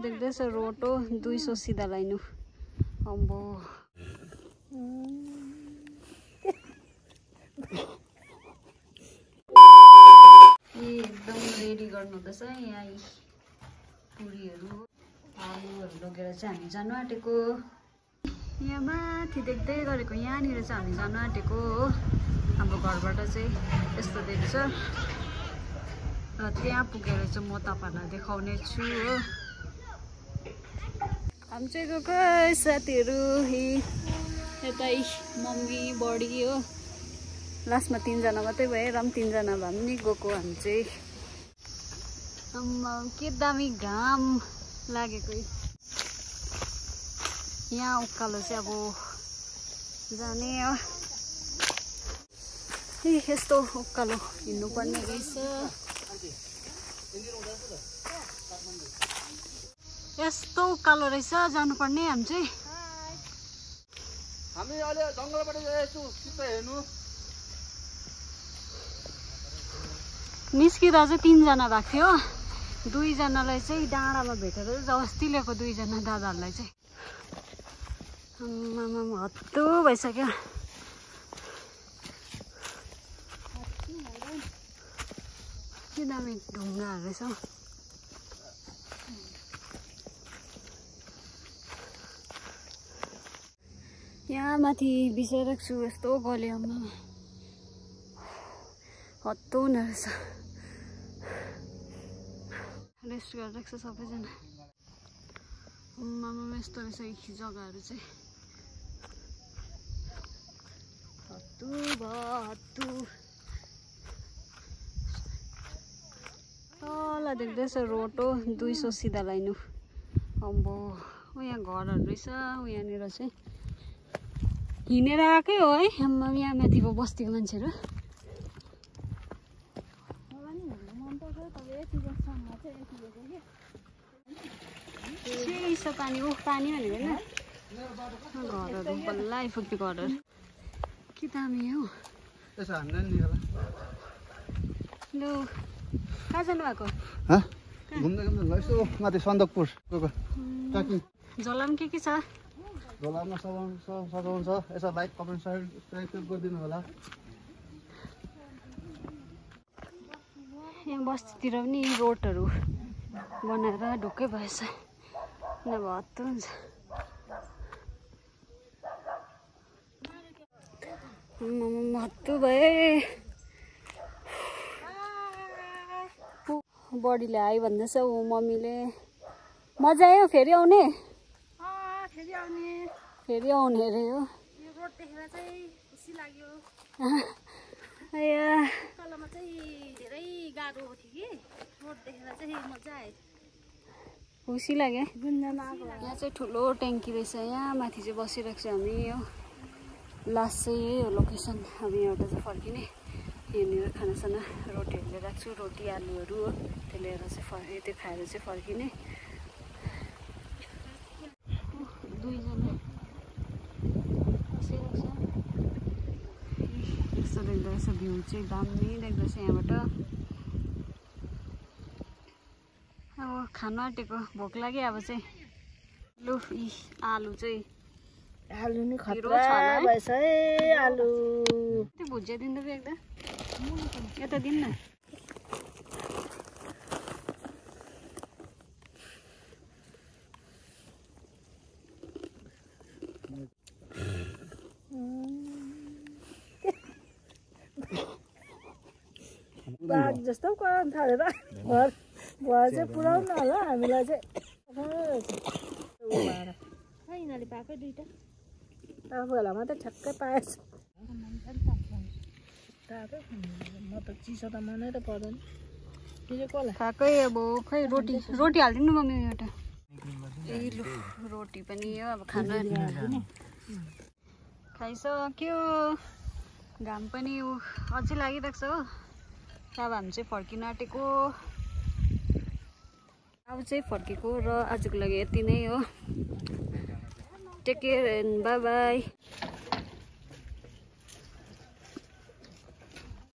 देख्दैछ रोटो 200 सिधा लाइनु अम्बो एकदम रेडी गर्नुहुँदैछ यहाँ पुरीहरू आलुहरू लगेर चाहिँ हामी जानु आँटेको यहाँ माथि देख्दै गरेको यहाँनिर चाहिँ हामी जानु आँटेको हो हाम्रो घरबाट चाहिँ यस्तो देख्छ र त्यहाँ पुगेर चाहिँ म तपाईँहरूलाई देखाउने छु हो हामी चाहिँ गएको साथीहरू यतै मम्मी बडी हो लास्टमा 3 जना मात्रै भए र पनि 3 जना भए पनि गएको हामी चाहिँ के दामी घाम लागेको यहाँ उकालो चाहिँ अब जाने हो यस्तो उकालो हिँड्नुपर्ने रहेछ यस्तो उकालो रहेछ जानुपर्ने हामी चाहिँ हामी अहिले जंगलबाट जाएको छु सिधै हेर्नु निस्किँदा चाहिँ 3 जना भएको थियो 2 जनालाई चाहिँ डाँडामा भेटेर जबस्ती ल्याएको 2 जना दादाहरूलाई चाहिँ हत्तु भइसक्यो के दामी ढुङ्गाहरू रहेछ यहाँ माथि बिसाइरहेको छु यस्तो गलियामा हत्तु हुने रहेछ रेस्ट गरिरहेको छ सबैजना मामा यस्तो रहेछ यी जग्गाहरू चाहिँ हत्तु हत्तु तल देख्दैछ रोटो 200 सिधा लाइनु अम्बो यहाँ घरहरू रहेछ यहाँनिर चाहिँ हिँडेर आएकै हो है यहाँ माथिको बस्तीको मान्छेहरू पानी पानी भनेको होइन घरहरू बल्ल आइपुग्यो घरहरू के दामी हौ लु कहाँ जानु भएको माथि सन्दकपुर झोलामा के छ झोलामा सजाउँछ यसो लाइक कमेन्ट सब्सक्राइब गरिदिनु होला यहाँ बस्तीतिर पनि रोडहरू बनाएर ढुक्कै भएछ नभए हत्तु हुन्छ हत्तु भए बडीले आइ भन्दैछ ऊ मम्मीले मजा आयो फेरि आउने फेरि आउने अरे हो तलमा चाहिँ धेरै गाह्रो थियो कि रोड देखेर चाहिँ मजा आयो खुसी लाग्यो यहाँ चाहिँ ठुलो ट्याङ्की रहेछ यहाँ माथि चाहिँ बसिरहेको छ हामी हो लास्ट चाहिँ यही हो लोकेसन हामी यहाँबाट चाहिँ फर्किने यहाँनिर खानासाना रोटीहरू लिएर राख्छु रोटी आलुहरू हो त्यो लिएर चाहिँ त्यो खाएर चाहिँ फर्किने 2 जना यस्तो देख्दो रहेछ भ्यू चाहिँ दामी देख्दो रहेछ यहाँबाट अब खानु आँटेको भोक लाग्यो अब चाहिँ लु आलु चाहिँ आलु नि खतरा भएछ है आलु त्यो भुजिया दिनु एकदम यता दिनु न बाघ जस्तो कराउनु थालेर घर चाहिँ पुऱ्याउनु होला हामीलाई चाहिँ यिनीहरूले पाएकै 2टा आफूहरूलाई मात्रै ठ्याक्कै पाएछ म त चिसो त मनै त पर्दैन के चाहिँ कसलाई खाएकै अब खै रोटी हालिदिनु मम्मी एउटा ए लु रोटी पनि हो अब खाना खाइसक्यो घाम पनि अझै लागिरहेको छ हो अब हामी चाहिँ फर्किन आँटेको अब चाहिँ फर्केको र आजको लागि यति नै हो take care and bye by